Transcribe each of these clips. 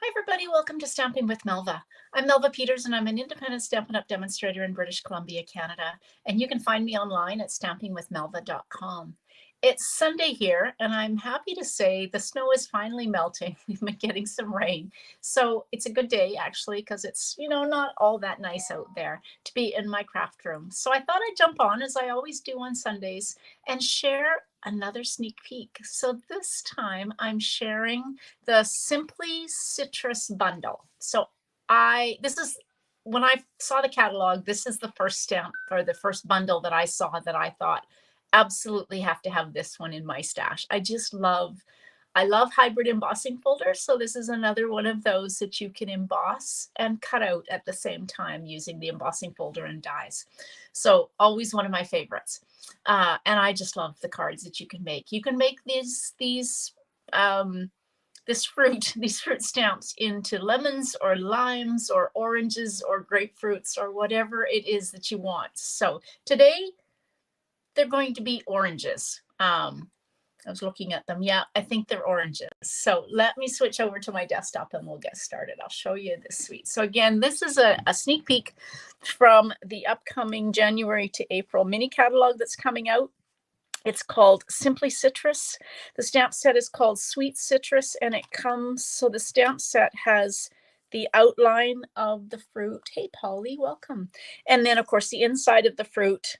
Hi everybody, welcome to Stamping with Melva. I'm Melva Peters and I'm an independent Stampin' Up! Demonstrator in British Columbia, Canada, and you can find me online at stampingwithmelva.com. It's Sunday here and I'm happy to say the snow is finally melting. We've been getting some rain. So it's a good day actually because it's, not all that nice out there to be in my craft room. So I thought I'd jump on as I always do on Sundays and share another sneak peek. So this time I'm sharing the Simply Citrus bundle. So this is when I saw the catalog, this is the first stamp or the first bundle that I saw that I thought absolutely have to have this one in my stash. I love hybrid embossing folders. So this is another one of those that you can emboss and cut out at the same time using the embossing folder and dies. So always one of my favorites. And I just love the cards that you can make. You can make these fruit stamps into lemons or limes or oranges or grapefruits or whatever it is that you want. So today they're going to be oranges. I was looking at them. Yeah, I think they're oranges. So let me switch over to my desktop and we'll get started. I'll show you this suite. So again, this is a sneak peek from the upcoming January to April mini catalog that's coming out. It's called Simply Citrus. The stamp set is called Sweet Citrus, and it comes, so the stamp set has the outline of the fruit. Hey, Polly, welcome. And then, of course, the inside of the fruit,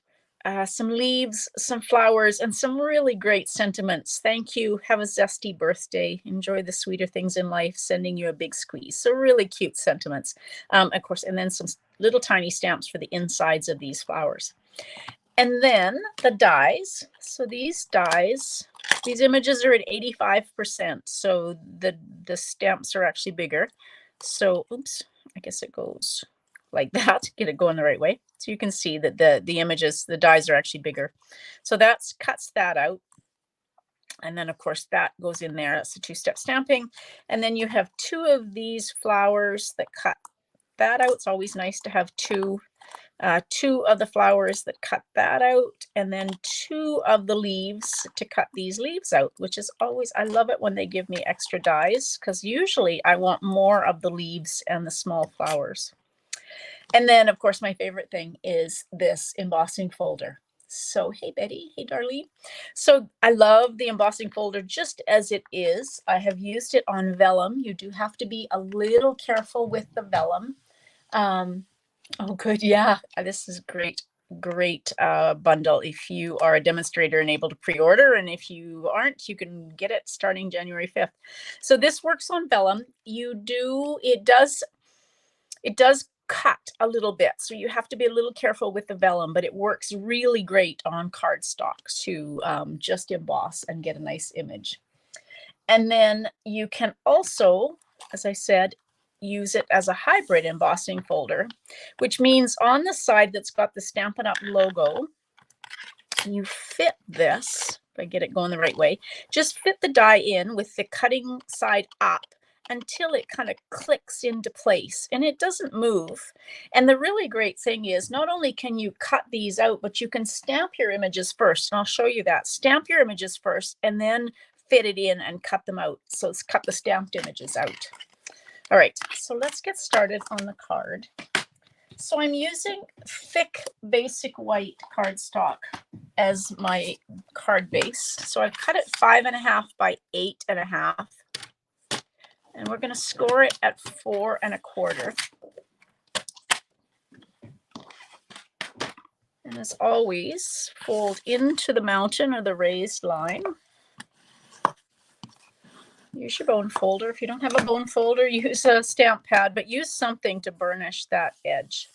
some leaves, some flowers, and some really great sentiments. Thank you. Have a zesty birthday. Enjoy the sweeter things in life. Sending you a big squeeze. So really cute sentiments, of course, and then some little tiny stamps for the insides of these flowers. And then the dies. So these dies, these images are at 85%. So the stamps are actually bigger. So, oops, I guess it goes like that, get it going the right way. So you can see that the images, the dies are actually bigger. So that cuts that out. And then of course that goes in there. That's a two-step stamping. And then you have two of these flowers that cut that out. It's always nice to have two of the flowers that cut that out, and then two of the leaves to cut these leaves out, which is always, I love it when they give me extra dies because usually I want more of the leaves and the small flowers. And then of course my favorite thing is this embossing folder. So hey Betty, hey Darlene. So I love the embossing folder just as it is. I have used it on vellum. You do have to be a little careful with the vellum. Oh, good. Yeah, this is great bundle if you are a demonstrator and able to pre-order, and if you aren't, you can get it starting January 5th. So this works on vellum. It does cut a little bit, so you have to be a little careful with the vellum, but it works really great on cardstock to just emboss and get a nice image. And then you can also, as I said, use it as a hybrid embossing folder, which means on the side that's got the Stampin' Up! Logo, you fit this, if I get it going the right way, just fit the die in with the cutting side up until it kind of clicks into place and it doesn't move. And the really great thing is not only can you cut these out, but you can stamp your images first. And I'll show you that. Stamp your images first and then fit it in and cut them out. So let's cut the stamped images out. All right, so let's get started on the card. So I'm using thick basic white cardstock as my card base. So I've cut it 5.5 by 8.5. And we're going to score it at 4 1/4. And as always, fold into the mountain or the raised line. Use your bone folder. If you don't have a bone folder, use a stamp pad, but use something to burnish that edge.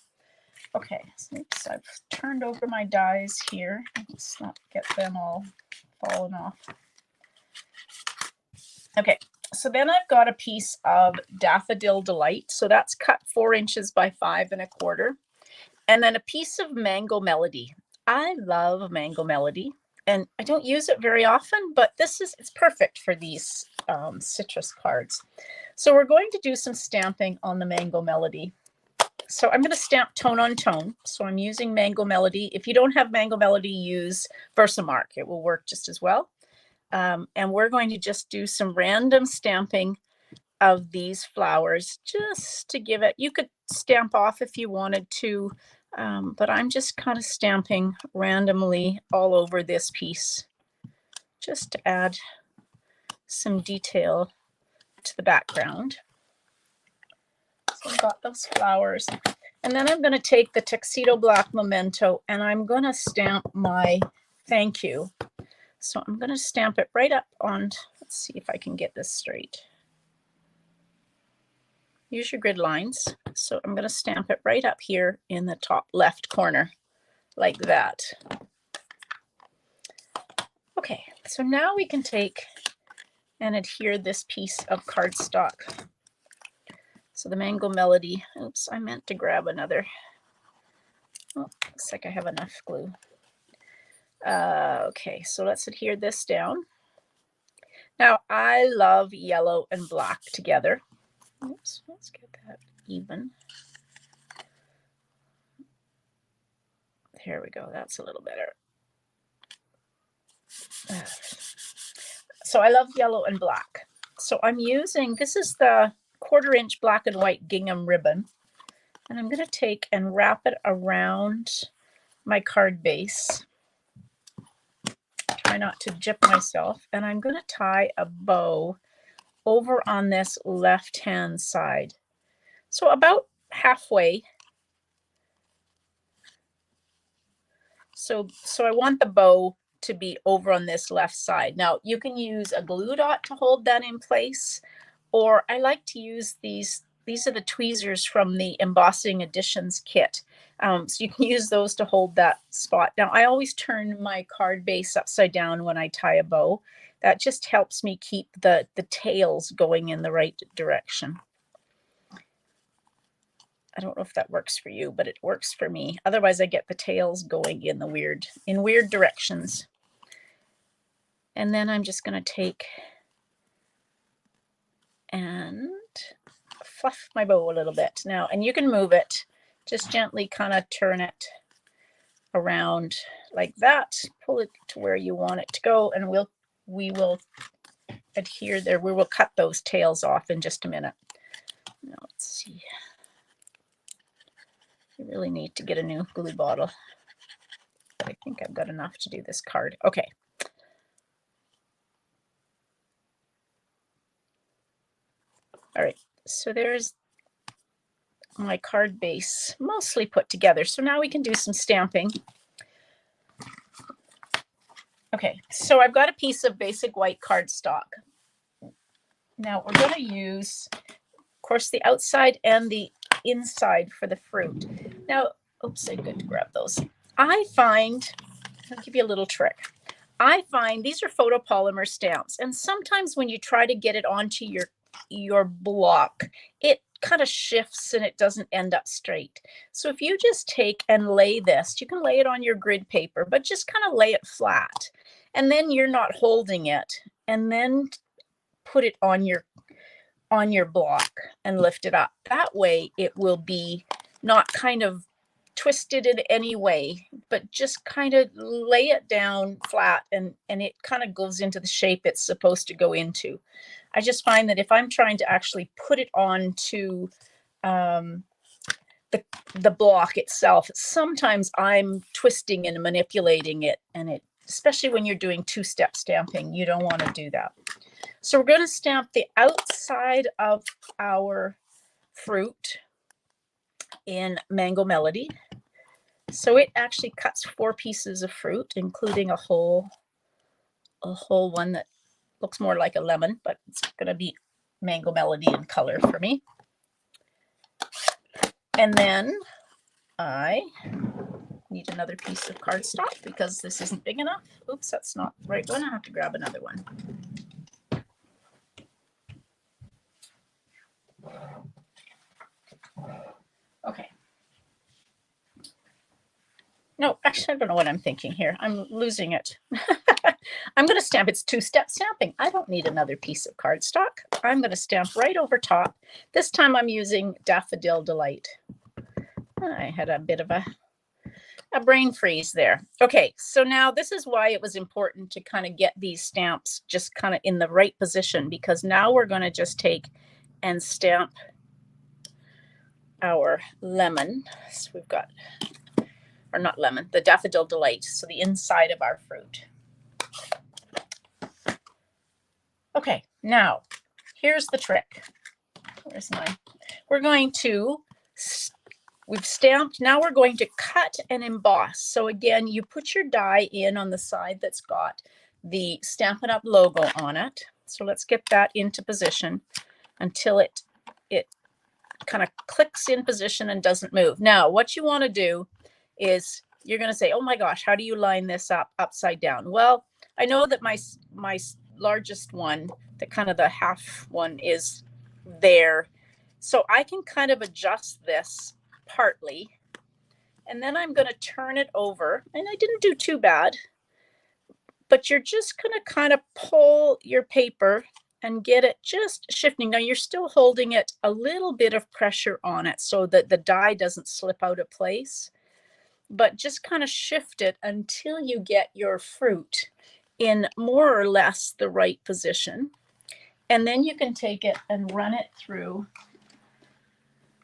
Okay, oops, I've turned over my dies here. Let's not get them all fallen off. Okay, so then I've got a piece of Daffodil Delight. So that's cut 4 inches by 5 1/4. And then a piece of Mango Melody. I love Mango Melody. And I don't use it very often, but it's perfect for these citrus cards. So we're going to do some stamping on the Mango Melody. So I'm going to stamp tone on tone. So I'm using Mango Melody. If you don't have Mango Melody, use Versamark. It will work just as well. And we're going to just do some random stamping of these flowers just to give it, you could stamp off if you wanted to, but I'm just kind of stamping randomly all over this piece just to add some detail to the background. So I've got those flowers. And then I'm going to take the Tuxedo Black Memento and I'm going to stamp my thank you. So I'm going to stamp it right up on, let's see if I can get this straight. Use your grid lines. So I'm going to stamp it right up here in the top left corner like that. Okay, so now we can take and adhere this piece of cardstock. So the Mango Melody, oops, I meant to grab another. Oh, looks like I have enough glue. Okay, so let's adhere this down. Now I love yellow and black together. Oops, let's get that even. There we go, that's a little better. So I love yellow and black. So I'm using, this is the 1/4 inch black and white gingham ribbon. And I'm going to take and wrap it around my card base. Try not to jip myself. And I'm going to tie a bow over on this left-hand side. So about halfway. So I want the bow to be over on this left side. Now you can use a glue dot to hold that in place, or I like to use these are the tweezers from the Embossing Editions kit. So you can use those to hold that spot. Now I always turn my card base upside down when I tie a bow. That just helps me keep the tails going in the right direction. I don't know if that works for you, but it works for me. Otherwise I get the tails going in weird directions. And then I'm just going to take and fluff my bow a little bit now, and you can move it, just gently kind of turn it around like that, pull it to where you want it to go, and we will adhere there. We will cut those tails off in just a minute. Now let's see. I really need to get a new glue bottle. I think I've got enough to do this card. Okay. All right, so there's my card base mostly put together. So now we can do some stamping. Okay, so I've got a piece of basic white cardstock. Now we're going to use, of course, the outside and the inside for the fruit. Now, oops, I'm going to grab those. I find, I'll give you a little trick. I find these are photopolymer stamps, and sometimes when you try to get it onto your block, it kind of shifts and it doesn't end up straight. So if you just take and lay this, you can lay it on your grid paper, but just kind of lay it flat, and then you're not holding it, and then put it on your block and lift it up. That way it will be not kind of twisted in any way, but just kind of lay it down flat, and it kind of goes into the shape it's supposed to go into. I just find that if I'm trying to actually put it onto the block itself, sometimes I'm twisting and manipulating it, and it, especially when you're doing two-step stamping, you don't want to do that. So we're going to stamp the outside of our fruit in Mango Melody. So it actually cuts 4 pieces of fruit, including a whole one that looks more like a lemon, but it's going to be Mango Melody in color for me. And then I need another piece of cardstock because this isn't big enough. Oops, that's not the right one. I have to grab another one. Okay. No, actually, I don't know what I'm thinking here. I'm losing it. I'm going to stamp. It's two-step stamping. I don't need another piece of cardstock. I'm going to stamp right over top. This time I'm using Daffodil Delight. I had a bit of a brain freeze there. Okay, so now this is why it was important to kind of get these stamps just kind of in the right position, because now we're going to just take and stamp our lemon. So we've got, or not lemon, the Daffodil Delight, so the inside of our fruit. Okay, now here's the trick. Where's mine? We're going to, we've stamped, now we're going to cut and emboss. So again, you put your die in on the side that's got the Stampin' Up! Logo on it. So let's get that into position until it kind of clicks in position and doesn't move. Now, what you want to do is you're going to say, oh my gosh, how do you line this up upside down? Well, I know that my largest one, the kind of the half one, is there. So I can kind of adjust this partly, and then I'm going to turn it over, and I didn't do too bad, but you're just going to kind of pull your paper and get it just shifting. Now you're still holding it a little bit of pressure on it so that the die doesn't slip out of place, but just kind of shift it until you get your fruit in more or less the right position. And then you can take it and run it through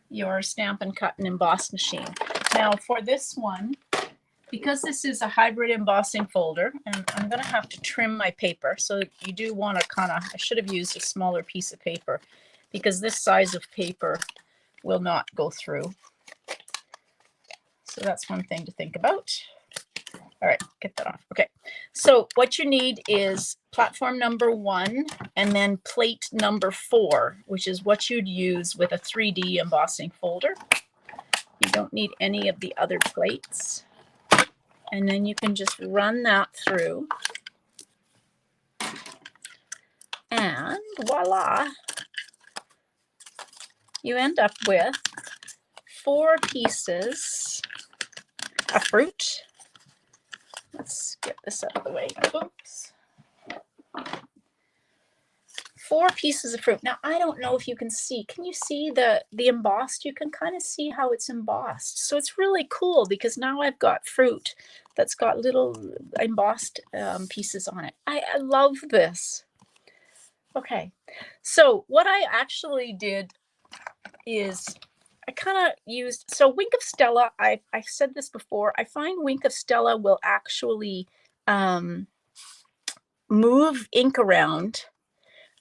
your Stampin' Cut and Emboss machine. Now for this one, because this is a hybrid embossing folder, and I'm going to have to trim my paper, so you do want to kind of, I should have used a smaller piece of paper because this size of paper will not go through. So that's one thing to think about. All right, get that off. Okay, so what you need is platform number 1 and then plate number 4, which is what you'd use with a 3D embossing folder. You don't need any of the other plates. And then you can just run that through. And voila, you end up with 4 pieces of fruit. Let's get this out of the way. Oops. 4 pieces of fruit. Now, I don't know if you can see. Can you see the embossed? You can kind of see how it's embossed. So it's really cool because now I've got fruit that's got little embossed pieces on it. I love this. Okay, so what I actually did is I kind of used, so Wink of Stella, I've said this before, I find Wink of Stella will actually move ink around.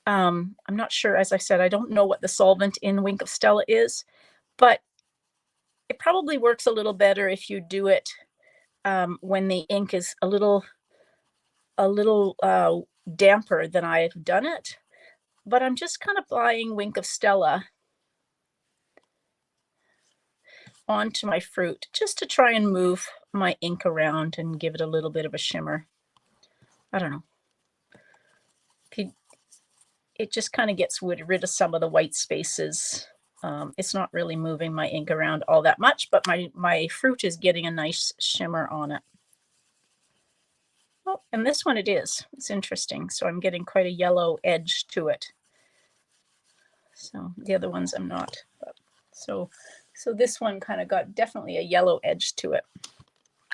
I'm not sure, as I said, I don't know what the solvent in Wink of Stella is, but it probably works a little better if you do it when the ink is a little damper than I've done it. But I'm just kind of applying Wink of Stella onto my fruit just to try and move my ink around and give it a little bit of a shimmer. I don't know. It just kind of gets rid of some of the white spaces. It's not really moving my ink around all that much, but my fruit is getting a nice shimmer on it. Oh, and this one it is. It's interesting. So I'm getting quite a yellow edge to it. So the other ones I'm not. So this one kind of got definitely a yellow edge to it.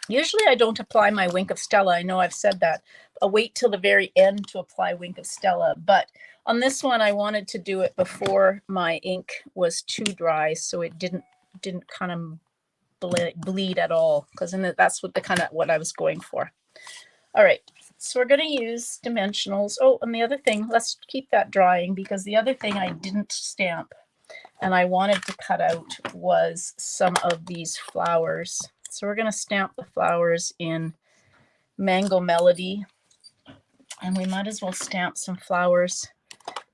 Usually I don't apply my Wink of Stella. I know I've said that. I'll wait till the very end to apply Wink of Stella. But on this one, I wanted to do it before my ink was too dry, so it didn't kind of bleed at all. Because that's what I was going for. All right, so we're going to use dimensionals. Oh, and the other thing, let's keep that drying because the other thing I didn't stamp and I wanted to cut out was some of these flowers. So we're going to stamp the flowers in Mango Melody, and we might as well stamp some flowers,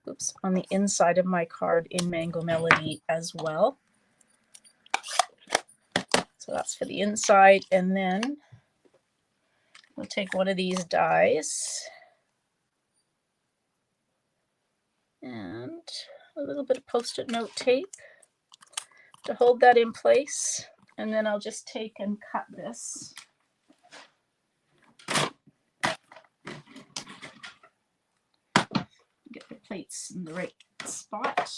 oops, on the inside of my card in Mango Melody as well. So that's for the inside, and then we'll take one of these dies and a little bit of Post-it note tape to hold that in place. And then I'll just take and cut this. Get the plates in the right spot.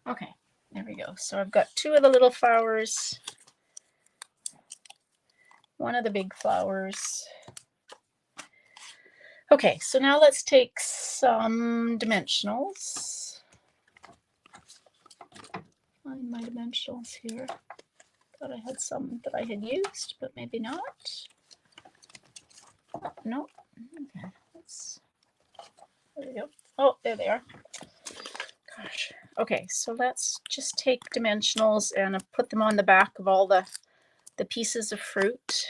Okay, there we go. go. So I've got 2 of the little flowers, 1 of the big flowers. Okay, so now let's take some dimensionals. Find my dimensionals here. Thought I had some that I had used, but maybe not. No. Okay, there we go. Oh, there they are. Gosh. Okay, so let's just take dimensionals and put them on the back of all the pieces of fruit.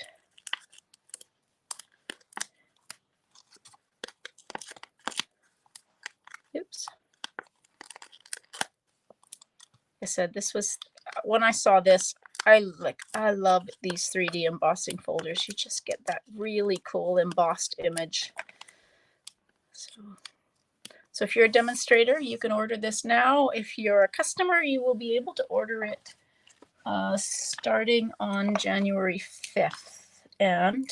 Oops. I said this was, when I saw this, I love these 3D embossing folders. You just get that really cool embossed image. So if you're a demonstrator, you can order this now. If you're a customer, you will be able to order it starting on January 5th. And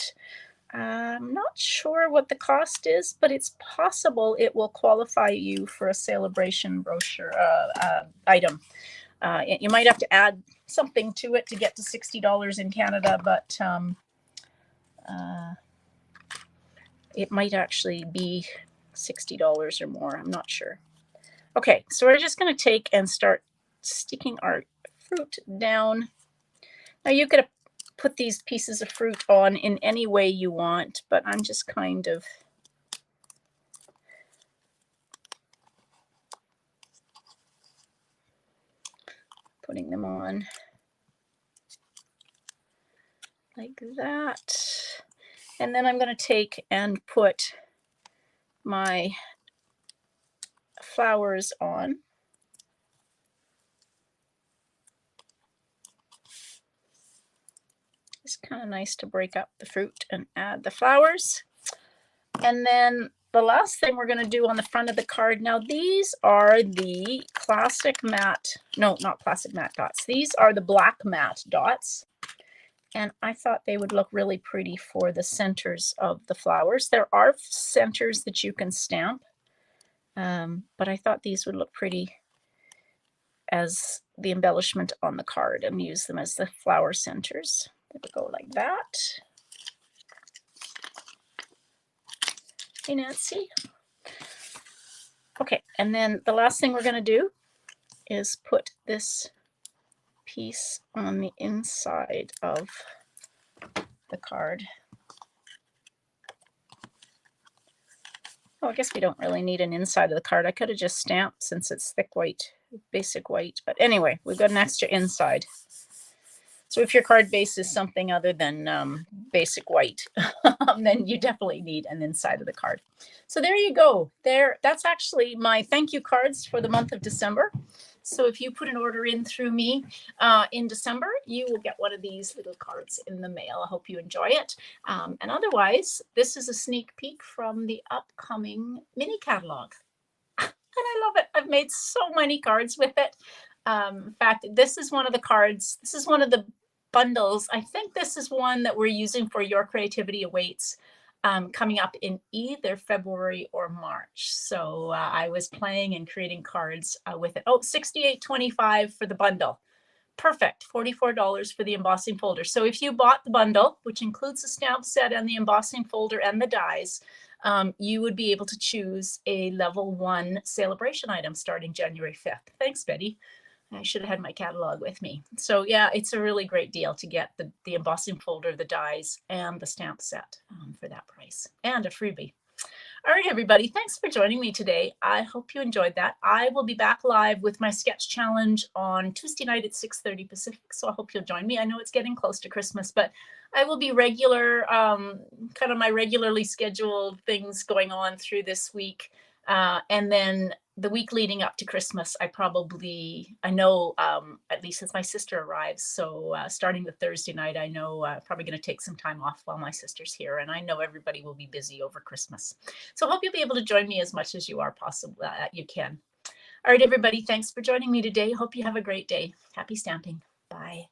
I'm not sure what the cost is, but it's possible it will qualify you for a celebration brochure item. You might have to add something to it to get to $60 in Canada, but it might actually be $60 or more. I'm not sure. Okay, so we're just going to take and start sticking our fruit down. Now you could put these pieces of fruit on in any way you want, but I'm just kind of putting them on like that. And then I'm going to take and put my flowers on. It's kind of nice to break up the fruit and add the flowers. And then the last thing we're going to do on the front of the card, now these are the classic matte, no, not classic matte dots. These are the black matte dots. And I thought they would look really pretty for the centers of the flowers. There are centers that you can stamp, but I thought these would look pretty as the embellishment on the card and use them as the flower centers. They would go like that. Hey, Nancy. Okay, and then the last thing we're going to do is put this piece on the inside of the card. Oh, I guess we don't really need an inside of the card. I could have just stamped since it's thick white, basic white. But anyway, we've got an extra inside. So if your card base is something other than basic white, then you definitely need an inside of the card. So there you go. That's actually my thank you cards for the month of December. So if you put an order in through me in December, you will get one of these little cards in the mail. I hope you enjoy it. And otherwise, this is a sneak peek from the upcoming mini catalog. And I love it. I've made so many cards with it. In fact, this is one of the cards. This is one of the bundles. I think this is one that we're using for Your Creativity Awaits coming up in either February or March. So I was playing and creating cards with it. Oh, $68.25 for the bundle. Perfect. $44 for the embossing folder. So if you bought the bundle, which includes the stamp set and the embossing folder and the dies, you would be able to choose a level 1 celebration item starting January 5th. Thanks, Betty. I should have had my catalog with me. So yeah, it's a really great deal to get the embossing folder, the dies, and the stamp set for that price, and a freebie. All right, everybody, thanks for joining me today. I hope you enjoyed that. I will be back live with my sketch challenge on Tuesday night at 6:30 Pacific, so I hope you'll join me. I know it's getting close to Christmas, but I will be regular, kind of my regularly scheduled things going on through this week. And then the week leading up to Christmas, I know, at least as my sister arrives. So starting the Thursday night, I know probably going to take some time off while my sister's here. And I know everybody will be busy over Christmas. So I hope you'll be able to join me as much as you are possible. You can. All right, everybody, thanks for joining me today. Hope you have a great day. Happy stamping. Bye.